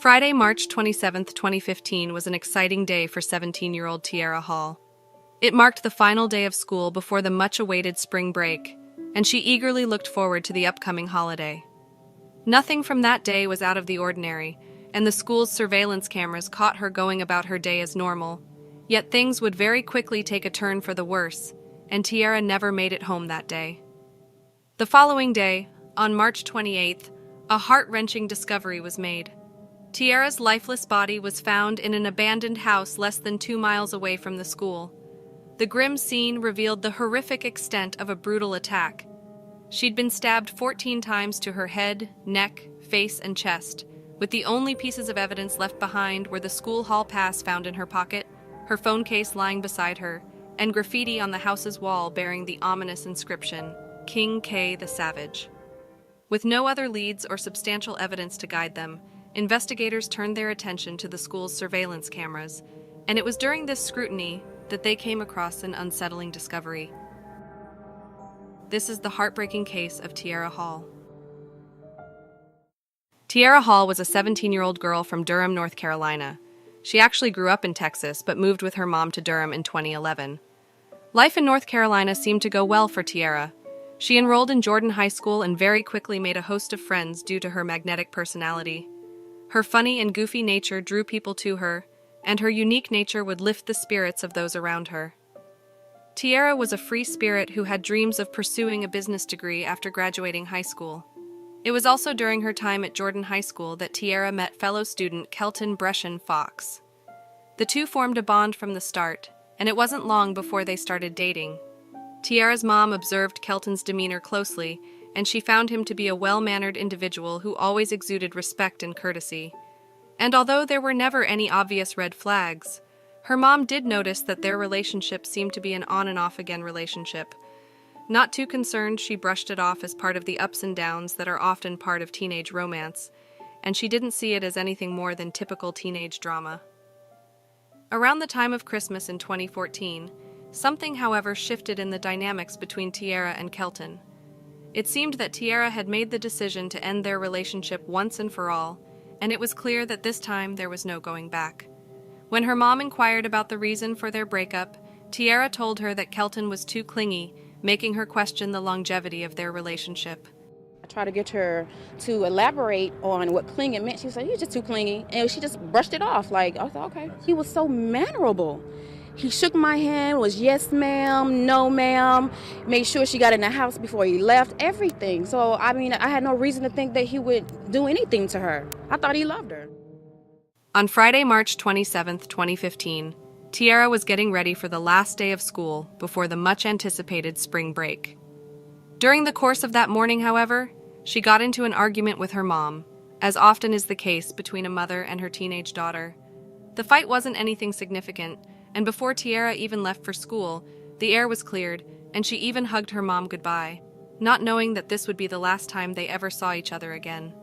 Friday, March 27, 2015 was an exciting day for 17-year-old Tierra Hall. It marked the final day of school before the much-awaited spring break, and she eagerly looked forward to the upcoming holiday. Nothing from that day was out of the ordinary, and the school's surveillance cameras caught her going about her day as normal. Yet things would very quickly take a turn for the worse, and Tierra never made it home that day. The following day, on March 28th, a heart-wrenching discovery was made. Tierra's lifeless body was found in an abandoned house less than 2 miles away from the school. The grim scene revealed the horrific extent of a brutal attack. She'd been stabbed 14 times to her head, neck, face, and chest, with the only pieces of evidence left behind were the school hall pass found in her pocket, her phone case lying beside her, and graffiti on the house's wall bearing the ominous inscription, King K the Savage. With no other leads or substantial evidence to guide them, investigators turned their attention to the school's surveillance cameras, and it was during this scrutiny that they came across an unsettling discovery. This is the heartbreaking case of Tierra Hall. Tierra Hall was a 17-year-old girl from Durham, North Carolina. She actually grew up in Texas, but moved with her mom to Durham in 2011. Life in North Carolina seemed to go well for Tierra. She enrolled in Jordan High School and very quickly made a host of friends due to her magnetic personality. Her funny and goofy nature drew people to her, and her unique nature would lift the spirits of those around her. Tierra was a free spirit who had dreams of pursuing a business degree after graduating high school. It was also during her time at Jordan High School that Tierra met fellow student kelton breshon Fox. The two formed a bond from the start, and it wasn't long before they started dating. Tierra's mom observed Kelton's demeanor closely, and she found him to be a well-mannered individual who always exuded respect and courtesy. And although there were never any obvious red flags, her mom did notice that their relationship seemed to be an on-and-off-again relationship. Not too concerned, she brushed it off as part of the ups and downs that are often part of teenage romance, and she didn't see it as anything more than typical teenage drama. Around the time of Christmas in 2014, something, however, shifted in the dynamics between Tierra and Kelton. It seemed that Tierra had made the decision to end their relationship once and for all, and it was clear that this time there was no going back. When her mom inquired about the reason for their breakup, Tierra told her that Kelton was too clingy, making her question the longevity of their relationship. I tried to get her to elaborate on what clinging meant. She said, "You're just too clingy," and she just brushed it off. I thought, okay. He was so mannerable. He shook my hand, was yes ma'am, no ma'am, made sure she got in the house before he left, everything. So, I had no reason to think that he would do anything to her. I thought he loved her. On Friday, March 27, 2015, Tierra was getting ready for the last day of school before the much-anticipated spring break. During the course of that morning, however, she got into an argument with her mom, as often is the case between a mother and her teenage daughter. The fight wasn't anything significant, and before Tierra even left for school, the air was cleared, and she even hugged her mom goodbye, not knowing that this would be the last time they ever saw each other again.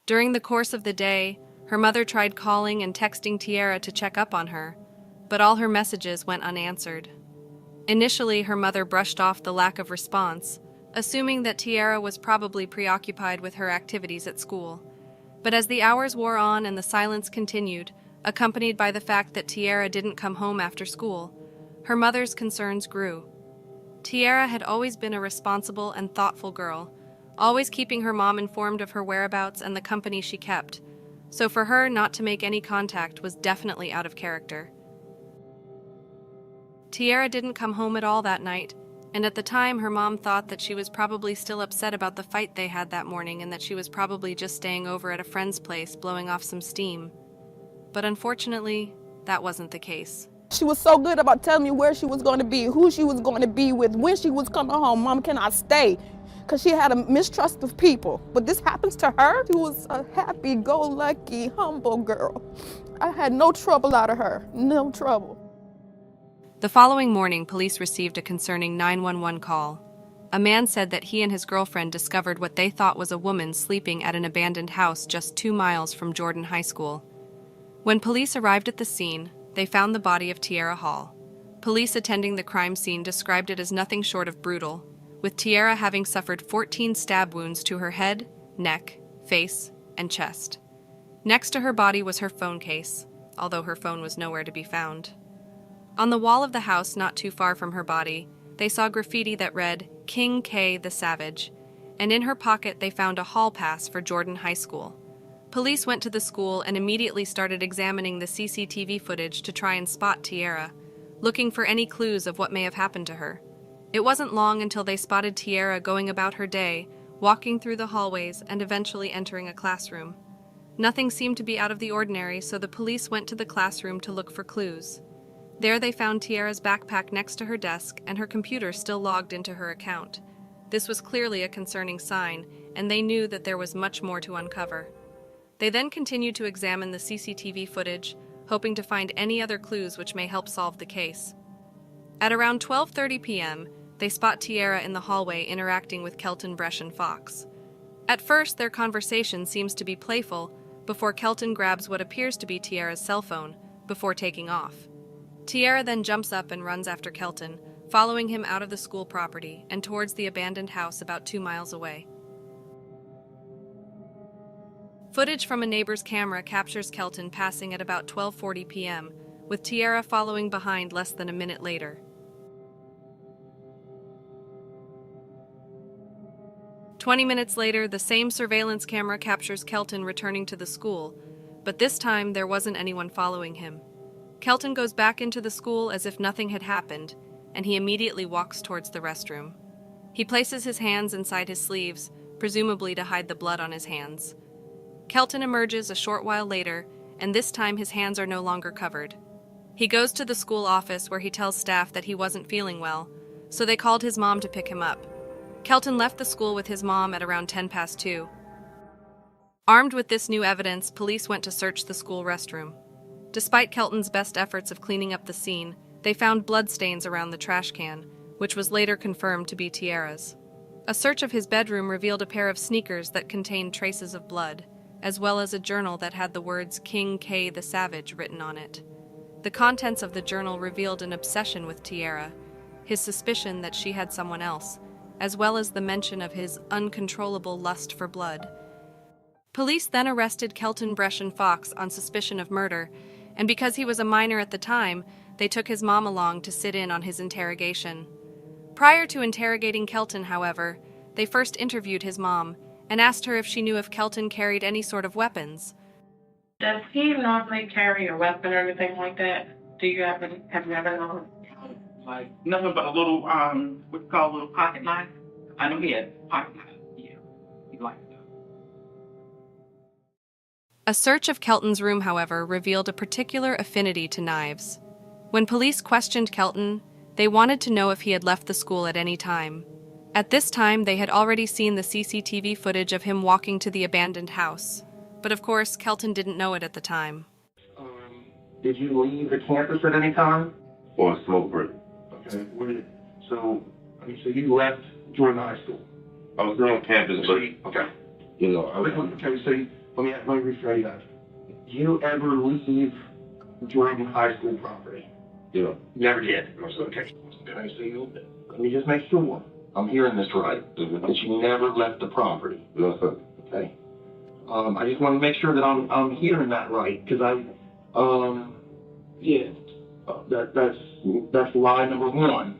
During the course of the day, her mother tried calling and texting Tierra to check up on her, but all her messages went unanswered. Initially, her mother brushed off the lack of response, assuming that Tierra was probably preoccupied with her activities at school. But as the hours wore on and the silence continued, accompanied by the fact that Tierra didn't come home after school, her mother's concerns grew. Tierra had always been a responsible and thoughtful girl, always keeping her mom informed of her whereabouts and the company she kept, so for her not to make any contact was definitely out of character. Tierra didn't come home at all that night, and at the time her mom thought that she was probably still upset about the fight they had that morning and that she was probably just staying over at a friend's place blowing off some steam. But unfortunately, that wasn't the case. She was so good about telling me where she was going to be, who she was going to be with, when she was coming home. "Mom, can I stay?" Because she had a mistrust of people. But this happens to her. She was a happy-go-lucky, humble girl. I had no trouble out of her, no trouble. The following morning, police received a concerning 911 call. A man said that he and his girlfriend discovered what they thought was a woman sleeping at an abandoned house just 2 miles from Jordan High School. When police arrived at the scene, they found the body of Tierra Hall. Police attending the crime scene described it as nothing short of brutal, with Tierra having suffered 14 stab wounds to her head, neck, face, and chest. Next to her body was her phone case, although her phone was nowhere to be found. On the wall of the house not too far from her body, they saw graffiti that read, "King K the Savage," and in her pocket they found a hall pass for Jordan High School. Police went to the school and immediately started examining the CCTV footage to try and spot Tierra, looking for any clues of what may have happened to her. It wasn't long until they spotted Tierra going about her day, walking through the hallways and eventually entering a classroom. Nothing seemed to be out of the ordinary, so the police went to the classroom to look for clues. There they found Tierra's backpack next to her desk and her computer still logged into her account. This was clearly a concerning sign, and they knew that there was much more to uncover. They then continued to examine the CCTV footage, hoping to find any other clues which may help solve the case. At around 12:30 p.m., they spot Tierra in the hallway interacting with Kelton, Breshon, Fox. At first, their conversation seems to be playful, before Kelton grabs what appears to be Tierra's cell phone, before taking off. Tierra then jumps up and runs after Kelton, following him out of the school property and towards the abandoned house about 2 miles away. Footage from a neighbor's camera captures Kelton passing at about 12:40 p.m., with Tierra following behind less than a minute later. 20 minutes later, the same surveillance camera captures Kelton returning to the school, but this time there wasn't anyone following him. Kelton goes back into the school as if nothing had happened, and he immediately walks towards the restroom. He places his hands inside his sleeves, presumably to hide the blood on his hands. Kelton emerges a short while later, and this time his hands are no longer covered. He goes to the school office where he tells staff that he wasn't feeling well, so they called his mom to pick him up. Kelton left the school with his mom at around 2:10. Armed with this new evidence, police went to search the school restroom. Despite Kelton's best efforts of cleaning up the scene, they found bloodstains around the trash can, which was later confirmed to be Tierra's. A search of his bedroom revealed a pair of sneakers that contained traces of blood, as well as a journal that had the words "King K the Savage" written on it. The contents of the journal revealed an obsession with Tierra, his suspicion that she had someone else, as well as the mention of his uncontrollable lust for blood. Police then arrested Kelton, Breshon, Fox on suspicion of murder, and because he was a minor at the time, they took his mom along to sit in on his interrogation. Prior to interrogating Kelton, however, they first interviewed his mom and asked her if she knew if Kelton carried any sort of weapons. Does he normally carry a weapon or anything like that? Do you have you ever known? Like nothing but a little what you call a little pocket knife? I know he had a pocket knife. Yeah, he liked that. A search of Kelton's room, however, revealed a particular affinity to knives. When police questioned Kelton, they wanted to know if he had left the school at any time. At this time, they had already seen the CCTV footage of him walking to the abandoned house. But of course, Kelton didn't know it at the time. Did you leave the campus at any time? For a smoke break. Okay. So you left Jordan High School? I was on campus, but Okay. you know, Okay, so let me rephrase that. Did you ever leave Jordan High School property? Yeah. Never did. Okay. Let me just make sure I'm hearing this right. Mm-hmm. That you never left the property. No, sir. Okay. I just want to make sure that I'm hearing that right, because that's lie number one.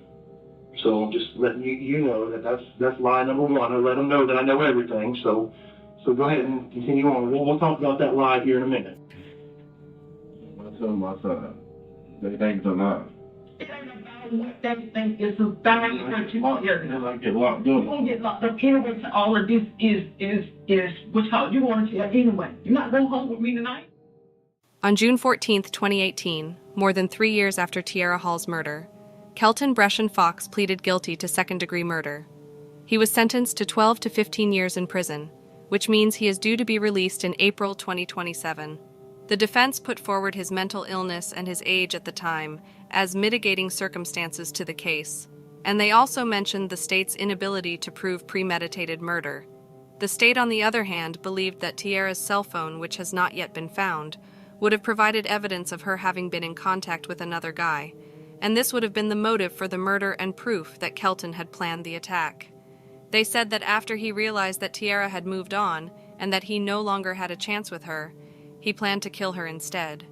So I'm just letting you know that that's lie number one. I let them know that I know everything. So go ahead and continue on. We'll talk about that lie here in a minute. I tell my son, they think they're not. It ain't about what they think it's about what you want. They like get locked You up. won't get locked up anyway. So all of this is what's called you want to anyway. You're not going home with me tonight. On June 14, 2018, more than 3 years after Tierra Hall's murder, Kelton, Breshon, Fox pleaded guilty to second-degree murder. He was sentenced to 12 to 15 years in prison, which means he is due to be released in April 2027. The defense put forward his mental illness and his age at the time as mitigating circumstances to the case, and they also mentioned the state's inability to prove premeditated murder. The state, on the other hand, believed that Tierra's cell phone, which has not yet been found, would have provided evidence of her having been in contact with another guy, and this would have been the motive for the murder and proof that Kelton had planned the attack. They said that after he realized that Tierra had moved on, and that he no longer had a chance with her, he planned to kill her instead.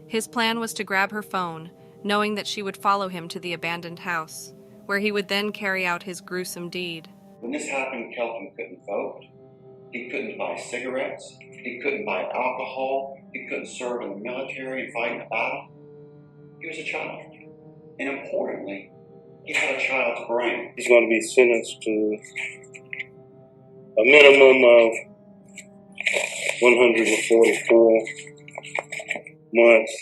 His plan was to grab her phone, knowing that she would follow him to the abandoned house, where he would then carry out his gruesome deed. When this happened, Kelton couldn't vote. He couldn't buy cigarettes. He couldn't buy alcohol. He couldn't serve in the military and fight in a battle. He was a child. And importantly, he had a child's brain. He's going to be sentenced to a minimum of 144 months.